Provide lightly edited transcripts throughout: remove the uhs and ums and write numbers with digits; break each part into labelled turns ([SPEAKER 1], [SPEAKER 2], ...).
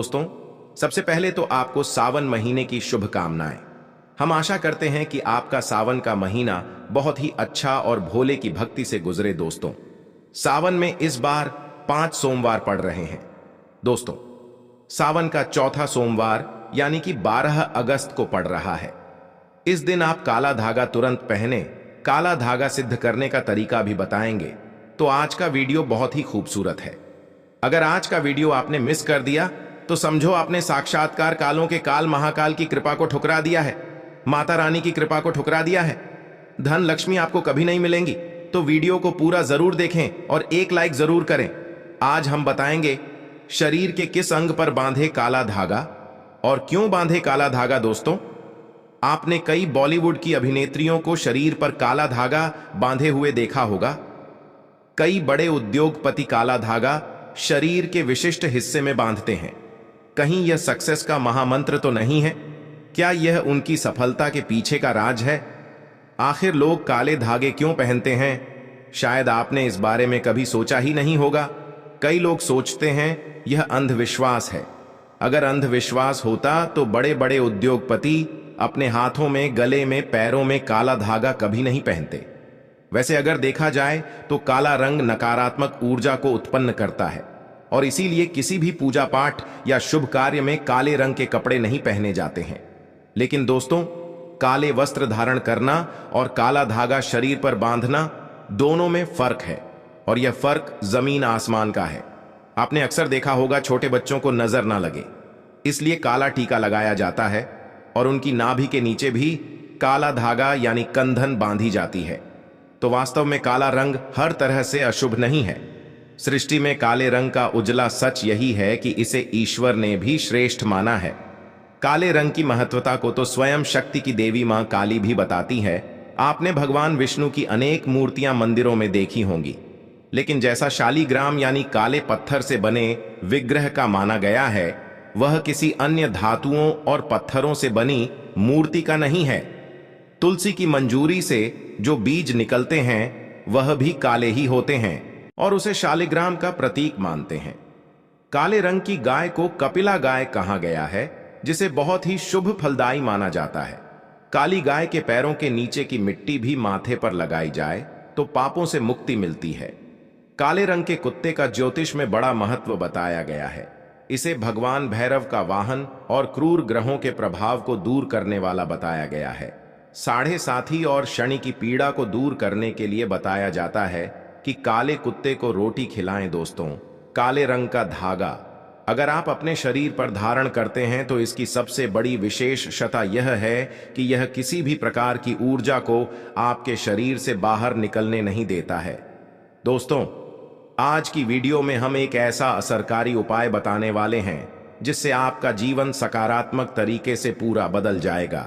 [SPEAKER 1] दोस्तों, सबसे पहले तो आपको सावन महीने की शुभकामनाएं। हम आशा करते हैं कि आपका सावन का महीना बहुत ही अच्छा और भोले की भक्ति से गुजरे। दोस्तों, सावन में इस बार 5 सोमवार पड़ रहे हैं। दोस्तों, सावन का चौथा सोमवार यानी कि 12 अगस्त को पड़ रहा है। इस दिन आप काला धागा तुरंत पहने। काला धागा सिद्ध करने का तरीका भी बताएंगे। तो आज का वीडियो बहुत ही खूबसूरत है। अगर आज का वीडियो आपने मिस कर दिया तो समझो आपने साक्षात्कार कालों के काल महाकाल की कृपा को ठुकरा दिया है, माता रानी की कृपा को ठुकरा दिया है। धन लक्ष्मी आपको कभी नहीं मिलेंगी। तो वीडियो को पूरा जरूर देखें और एक लाइक जरूर करें। आज हम बताएंगे शरीर के किस अंग पर बांधे काला धागा और क्यों बांधे काला धागा। दोस्तों, आपने कई बॉलीवुड की अभिनेत्रियों को शरीर पर काला धागा बांधे हुए देखा होगा। कई बड़े उद्योगपति काला धागा शरीर के विशिष्ट हिस्से में बांधते हैं। कहीं यह सक्सेस का महामंत्र तो नहीं है? क्या यह उनकी सफलता के पीछे का राज है? आखिर लोग काले धागे क्यों पहनते हैं? शायद आपने इस बारे में कभी सोचा ही नहीं होगा। कई लोग सोचते हैं यह अंधविश्वास है। अगर अंधविश्वास होता तो बड़े बड़े उद्योगपति अपने हाथों में, गले में, पैरों में काला धागा कभी नहीं पहनते। वैसे अगर देखा जाए तो काला रंग नकारात्मक ऊर्जा को उत्पन्न करता है और इसीलिए किसी भी पूजा पाठ या शुभ कार्य में काले रंग के कपड़े नहीं पहने जाते हैं। लेकिन दोस्तों, काले वस्त्र धारण करना और काला धागा शरीर पर बांधना, दोनों में फर्क है और यह फर्क जमीन आसमान का है। आपने अक्सर देखा होगा छोटे बच्चों को नजर ना लगे इसलिए काला टीका लगाया जाता है और उनकी नाभि के नीचे भी काला धागा यानी कंधन बांधी जाती है। तो वास्तव में काला रंग हर तरह से अशुभ नहीं है। सृष्टि में काले रंग का उजला सच यही है कि इसे ईश्वर ने भी श्रेष्ठ माना है। काले रंग की महत्वता को तो स्वयं शक्ति की देवी मां काली भी बताती है। आपने भगवान विष्णु की अनेक मूर्तियां मंदिरों में देखी होंगी, लेकिन जैसा शालीग्राम यानी काले पत्थर से बने विग्रह का माना गया है, वह किसी अन्य धातुओं और पत्थरों से बनी मूर्ति का नहीं है। तुलसी की मंजूरी से जो बीज निकलते हैं वह भी काले ही होते हैं और उसे शालिग्राम का प्रतीक मानते हैं। काले रंग की गाय को कपिला गाय कहा गया है, जिसे बहुत ही शुभ फलदायी माना जाता है। काली गाय के पैरों के नीचे की मिट्टी भी माथे पर लगाई जाए तो पापों से मुक्ति मिलती है। काले रंग के कुत्ते का ज्योतिष में बड़ा महत्व बताया गया है। इसे भगवान भैरव का वाहन और क्रूर ग्रहों के प्रभाव को दूर करने वाला बताया गया है। साढ़े साथी और शनि की पीड़ा को दूर करने के लिए बताया जाता है कि काले कुत्ते को रोटी खिलाएं। दोस्तों, काले रंग का धागा अगर आप अपने शरीर पर धारण करते हैं तो इसकी सबसे बड़ी विशेषता यह है कि यह किसी भी प्रकार की ऊर्जा को आपके शरीर से बाहर निकलने नहीं देता है। दोस्तों, आज की वीडियो में हम एक ऐसा असरकारी उपाय बताने वाले हैं जिससे आपका जीवन सकारात्मक तरीके से पूरा बदल जाएगा।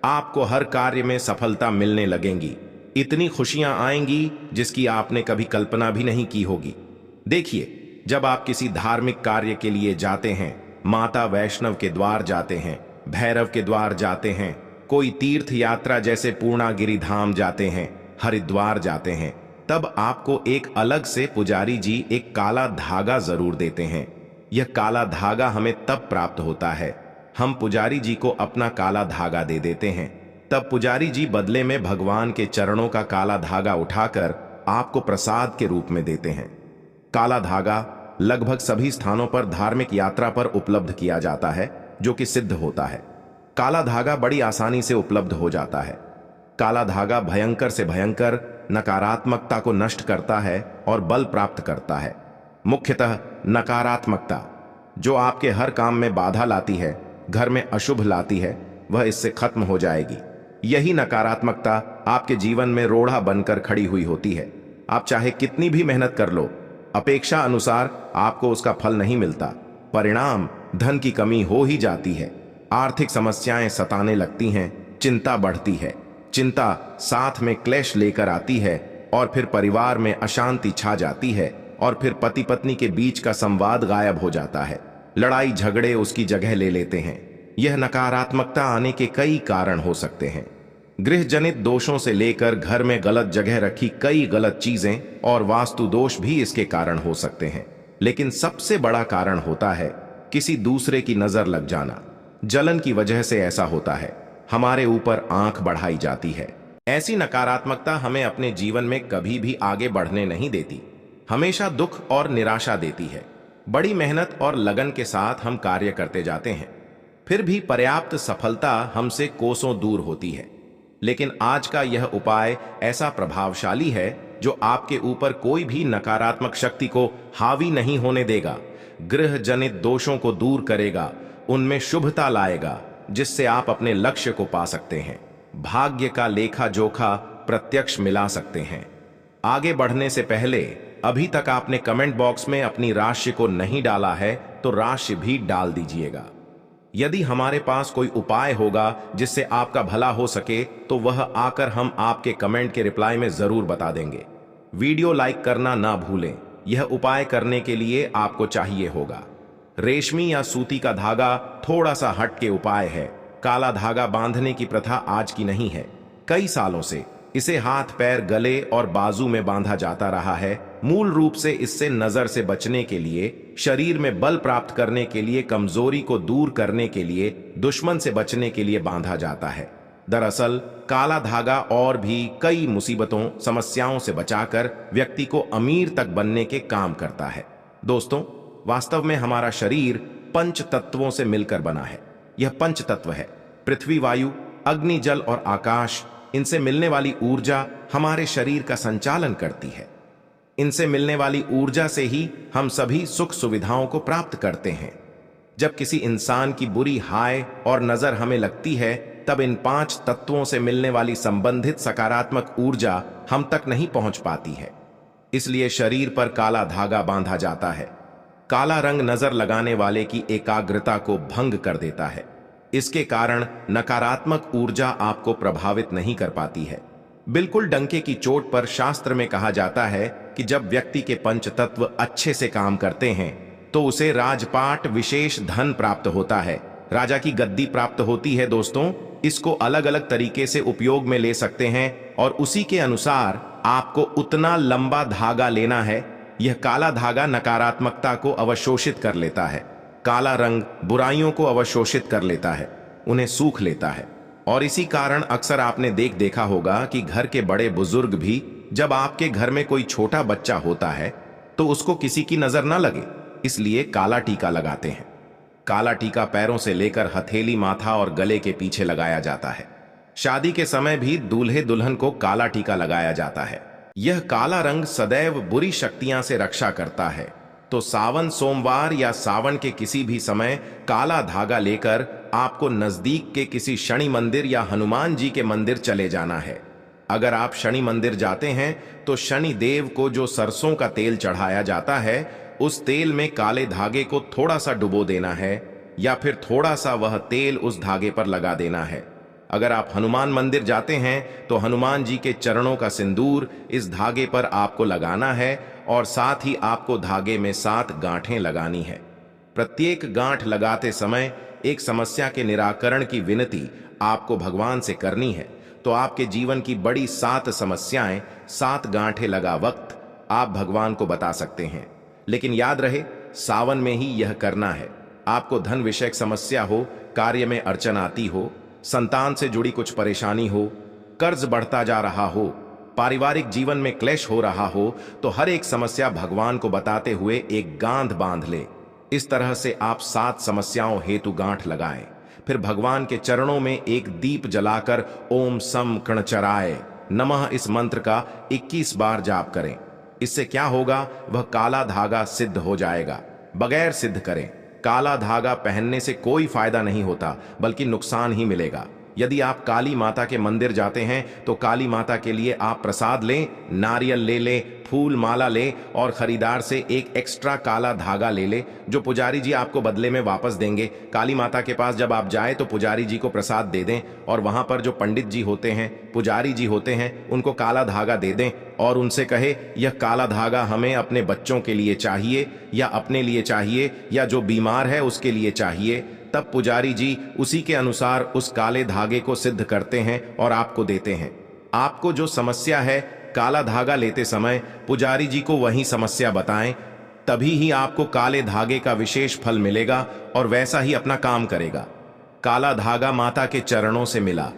[SPEAKER 1] आपको हर कार्य में सफलता मिलने लगेंगी। इतनी खुशियां आएंगी जिसकी आपने कभी कल्पना भी नहीं की होगी। देखिए, जब आप किसी धार्मिक कार्य के लिए जाते हैं, माता वैष्णव के द्वार जाते हैं, भैरव के द्वार जाते हैं, कोई तीर्थ यात्रा जैसे पूर्णागिरि धाम जाते हैं, हरिद्वार जाते हैं, तब आपको एक अलग से पुजारी जी एक काला धागा जरूर देते हैं। यह काला धागा हमें तब प्राप्त होता है हम पुजारी जी को अपना काला धागा दे देते हैं। तब पुजारी जी बदले में भगवान के चरणों का काला धागा उठाकर आपको प्रसाद के रूप में देते हैं। काला धागा लगभग सभी स्थानों पर धार्मिक यात्रा पर उपलब्ध किया जाता है, जो कि सिद्ध होता है। काला धागा बड़ी आसानी से उपलब्ध हो जाता है। काला धागा भयंकर से भयंकर नकारात्मकता को नष्ट करता है और बल प्राप्त करता है। मुख्यतः नकारात्मकता जो आपके हर काम में बाधा लाती है, घर में अशुभ लाती है, वह इससे खत्म हो जाएगी। यही नकारात्मकता आपके जीवन में रोड़ा बनकर खड़ी हुई होती है। आप चाहे कितनी भी मेहनत कर लो, अपेक्षा अनुसार आपको उसका फल नहीं मिलता। परिणाम धन की कमी हो ही जाती है, आर्थिक समस्याएं सताने लगती हैं, चिंता बढ़ती है। चिंता साथ में क्लेश लेकर आती है और फिर परिवार में अशांति छा जाती है और फिर पति पत्नी के बीच का संवाद गायब हो जाता है। लड़ाई झगड़े उसकी जगह ले लेते हैं। यह नकारात्मकता आने के कई कारण हो सकते हैं। गृह जनित दोषों से लेकर घर में गलत जगह रखी कई गलत चीजें और वास्तु दोष भी इसके कारण हो सकते हैं। लेकिन सबसे बड़ा कारण होता है किसी दूसरे की नजर लग जाना। जलन की वजह से ऐसा होता है, हमारे ऊपर आंख बढ़ाई जाती है। ऐसी नकारात्मकता हमें अपने जीवन में कभी भी आगे बढ़ने नहीं देती, हमेशा दुख और निराशा देती है। बड़ी मेहनत और लगन के साथ हम कार्य करते जाते हैं, फिर भी पर्याप्त सफलता हमसे कोसों दूर होती है। लेकिन आज का यह उपाय ऐसा प्रभावशाली है जो आपके ऊपर कोई भी नकारात्मक शक्ति को हावी नहीं होने देगा, गृह जनित दोषों को दूर करेगा, उनमें शुभता लाएगा, जिससे आप अपने लक्ष्य को पा सकते हैं, भाग्य का लेखा जोखा प्रत्यक्ष मिला सकते हैं। आगे बढ़ने से पहले अभी तक आपने कमेंट बॉक्स में अपनी राशि को नहीं डाला है तो राशि भी डाल दीजिएगा। यदि हमारे पास कोई उपाय होगा जिससे आपका भला हो सके तो वह आकर हम आपके कमेंट के रिप्लाई में जरूर बता देंगे। वीडियो लाइक करना ना भूलें। यह उपाय करने के लिए आपको चाहिए होगा रेशमी या सूती का धागा। थोड़ा सा हट के उपाय है। काला धागा बांधने की प्रथा आज की नहीं है, कई सालों से इसे हाथ पैर गले और बाजू में बांधा जाता रहा है। मूल रूप से इससे नजर से बचने के लिए, शरीर में बल प्राप्त करने के लिए, कमजोरी को दूर करने के लिए, दुश्मन से बचने के लिए बांधा जाता है। दरअसल काला धागा और भी कई मुसीबतों समस्याओं से बचाकर व्यक्ति को अमीर तक बनने के काम करता है। दोस्तों, वास्तव में हमारा शरीर पंच तत्वों से मिलकर बना है। यह पंच तत्व है पृथ्वी, वायु, अग्नि, जल और आकाश। इनसे मिलने वाली ऊर्जा हमारे शरीर का संचालन करती है। इनसे मिलने वाली ऊर्जा से ही हम सभी सुख सुविधाओं को प्राप्त करते हैं। जब किसी इंसान की बुरी हाय और नजर हमें लगती है, तब इन पांच तत्वों से मिलने वाली संबंधित सकारात्मक ऊर्जा हम तक नहीं पहुंच पाती है। इसलिए शरीर पर काला धागा बांधा जाता है। काला रंग नजर लगाने वाले की एकाग्रता को भंग कर देता है। इसके कारण नकारात्मक ऊर्जा आपको प्रभावित नहीं कर पाती है। बिल्कुल डंके की चोट पर शास्त्र में कहा जाता है कि जब व्यक्ति के पंच तत्व अच्छे से काम करते हैं तो उसे राजपाट, विशेष धन प्राप्त होता है, राजा की गद्दी प्राप्त होती है। दोस्तों, इसको अलग अलग तरीके से उपयोग में ले सकते हैं और उसी के अनुसार आपको उतना लंबा धागा लेना है। यह काला धागा नकारात्मकता को अवशोषित कर लेता है। काला रंग बुराइयों को अवशोषित कर लेता है, उन्हें सूख लेता है। और इसी कारण अक्सर आपने देखा होगा कि घर के बड़े बुजुर्ग भी, जब आपके घर में कोई छोटा बच्चा होता है तो उसको किसी की नजर ना लगे, इसलिए काला टीका लगाते हैं। काला टीका पैरों से लेकर हथेली, माथा और गले के पीछे लगाया जाता है। शादी के समय भी दूल्हे दुल्हन को काला टीका लगाया जाता है। यह काला रंग सदैव बुरी शक्तियां से रक्षा करता है। तो सावन सोमवार या सावन के किसी भी समय काला धागा लेकर आपको नजदीक के किसी शनि मंदिर या हनुमान जी के मंदिर चले जाना है। अगर आप शनि मंदिर जाते हैं तो शनि देव को जो सरसों का तेल चढ़ाया जाता है, उस तेल में काले धागे को थोड़ा सा डुबो देना है या फिर थोड़ा सा वह तेल उस धागे पर लगा देना है। अगर आप हनुमान मंदिर जाते हैं तो हनुमान जी के चरणों का सिंदूर इस धागे पर आपको लगाना है और साथ ही आपको धागे में 7 गांठें लगानी है। प्रत्येक गांठ लगाते समय एक समस्या के निराकरण की विनती आपको भगवान से करनी है। तो आपके जीवन की बड़ी 7 समस्याएं 7 गांठें लगा वक्त आप भगवान को बता सकते हैं। लेकिन याद रहे, सावन में ही यह करना है। आपको धन विषयक समस्या हो, कार्य में अड़चन आती हो, संतान से जुड़ी कुछ परेशानी हो, कर्ज बढ़ता जा रहा हो, पारिवारिक जीवन में क्लेश हो रहा हो, तो हर एक समस्या भगवान को बताते हुए एक गांठ बांध ले। इस तरह से आप 7 समस्याओं हेतु गांठ लगाएं। फिर भगवान के चरणों में एक दीप जलाकर ओम सम कणचराय नमः इस मंत्र का 21 बार जाप करें। इससे क्या होगा, वह काला धागा सिद्ध हो जाएगा। बगैर सिद्ध करें, काला धागा पहनने से कोई फायदा नहीं होता, बल्कि नुकसान ही मिलेगा। यदि आप काली माता के मंदिर जाते हैं तो काली माता के लिए आप प्रसाद लें, नारियल ले लें, फूल माला लें और खरीदार से एक एक्स्ट्रा काला धागा ले लें, जो पुजारी जी आपको बदले में वापस देंगे। काली माता के पास जब आप जाएं तो पुजारी जी को प्रसाद दे दें और वहां पर जो पंडित जी होते हैं, पुजारी जी होते हैं, उनको काला धागा दे दें और उनसे कहे यह काला धागा हमें अपने बच्चों के लिए चाहिए या अपने लिए चाहिए या जो बीमार है उसके लिए चाहिए। तब पुजारी जी उसी के अनुसार उस काले धागे को सिद्ध करते हैं और आपको देते हैं। आपको जो समस्या है, काला धागा लेते समय पुजारी जी को वही समस्या बताएं तभी ही आपको काले धागे का विशेष फल मिलेगा और वैसा ही अपना काम करेगा। काला धागा माता के चरणों से मिला।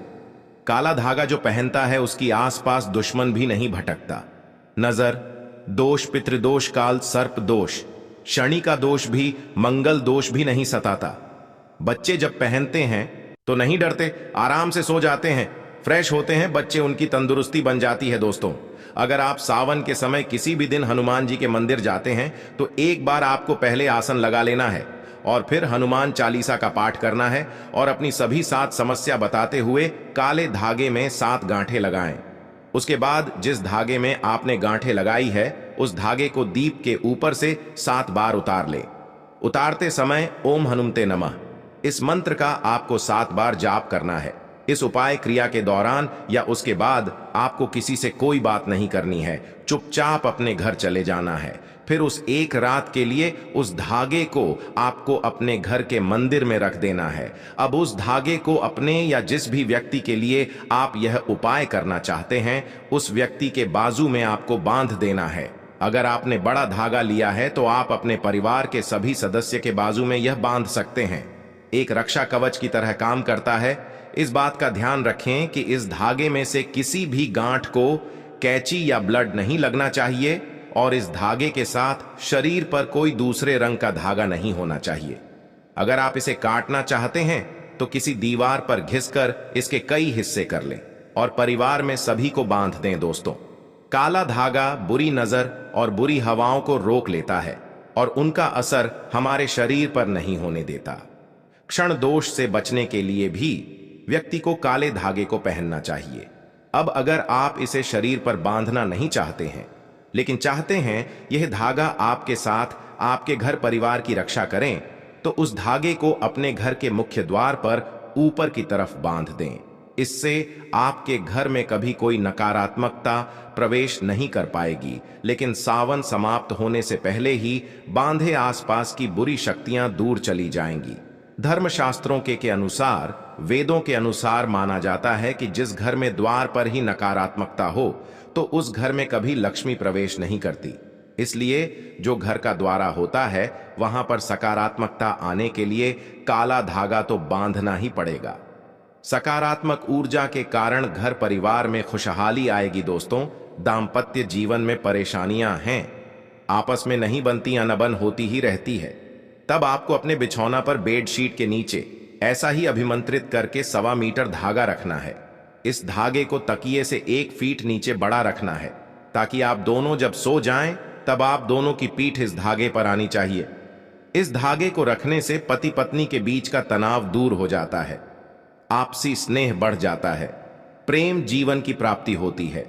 [SPEAKER 1] काला धागा जो पहनता है उसकी आसपास दुश्मन भी नहीं भटकता। नजर दोष, पितृदोष, काल सर्प दोष, शनि का दोष भी, मंगल दोष भी नहीं सताता। बच्चे जब पहनते हैं तो नहीं डरते, आराम से सो जाते हैं, फ्रेश होते हैं बच्चे, उनकी तंदुरुस्ती बन जाती है। दोस्तों, अगर आप सावन के समय किसी भी दिन हनुमान जी के मंदिर जाते हैं तो एक बार आपको पहले आसन लगा लेना है और फिर हनुमान चालीसा का पाठ करना है और अपनी सभी 7 समस्या बताते हुए काले धागे में 7 गांठें लगाएं। उसके बाद जिस धागे में आपने गांठें लगाई है उस धागे को दीप के ऊपर से 7 बार उतार ले। उतारते समय ओम हनुमते नमः इस मंत्र का आपको 7 बार जाप करना है। इस उपाय क्रिया के दौरान या उसके बाद आपको किसी से कोई बात नहीं करनी है, चुपचाप अपने घर चले जाना है। फिर उस एक रात के लिए उस धागे को आपको अपने घर के मंदिर में रख देना है। अब उस धागे को अपने या जिस भी व्यक्ति के लिए आप यह उपाय करना चाहते हैं उस व्यक्ति के बाजू में आपको बांध देना है। अगर आपने बड़ा धागा लिया है तो आप अपने परिवार के सभी सदस्य के बाजू में यह बांध सकते हैं। एक रक्षा कवच की तरह काम करता है। इस बात का ध्यान रखें कि इस धागे में से किसी भी गांठ को कैंची या ब्लड नहीं लगना चाहिए और इस धागे के साथ शरीर पर कोई दूसरे रंग का धागा नहीं होना चाहिए। अगर आप इसे काटना चाहते हैं तो किसी दीवार पर घिसकर इसके कई हिस्से कर लें और परिवार में सभी को बांध दें। दोस्तों, काला धागा बुरी नजर और बुरी हवाओं को रोक लेता है और उनका असर हमारे शरीर पर नहीं होने देता। क्षण दोष से बचने के लिए भी व्यक्ति को काले धागे को पहनना चाहिए। अब अगर आप इसे शरीर पर बांधना नहीं चाहते हैं लेकिन चाहते हैं यह धागा आपके साथ आपके घर परिवार की रक्षा करें तो उस धागे को अपने घर के मुख्य द्वार पर ऊपर की तरफ बांध दें। इससे आपके घर में कभी कोई नकारात्मकता प्रवेश नहीं कर पाएगी, लेकिन सावन समाप्त होने से पहले ही बांधे आसपास की बुरी शक्तियां दूर चली जाएंगी। धर्मशास्त्रों के अनुसार, वेदों के अनुसार माना जाता है कि जिस घर में द्वार पर ही नकारात्मकता हो तो उस घर में कभी लक्ष्मी प्रवेश नहीं करती। इसलिए जो घर का द्वारा होता है वहां पर सकारात्मकता आने के लिए काला धागा तो बांधना ही पड़ेगा। सकारात्मक ऊर्जा के कारण घर परिवार में खुशहाली आएगी। दोस्तों, दाम्पत्य जीवन में परेशानियां हैं, आपस में नहीं बनती, अनबन होती ही रहती है। तब आपको अपने बिछौना पर बेडशीट के नीचे ऐसा ही अभिमंत्रित करके 1.25 मीटर धागा रखना है। इस धागे को तकिए से 1 फीट नीचे बड़ा रखना है ताकि आप दोनों जब सो जाएं तब आप दोनों की पीठ इस धागे पर आनी चाहिए। इस धागे को रखने से पति पत्नी के बीच का तनाव दूर हो जाता है, आपसी स्नेह बढ़ जाता है, प्रेम जीवन की प्राप्ति होती है।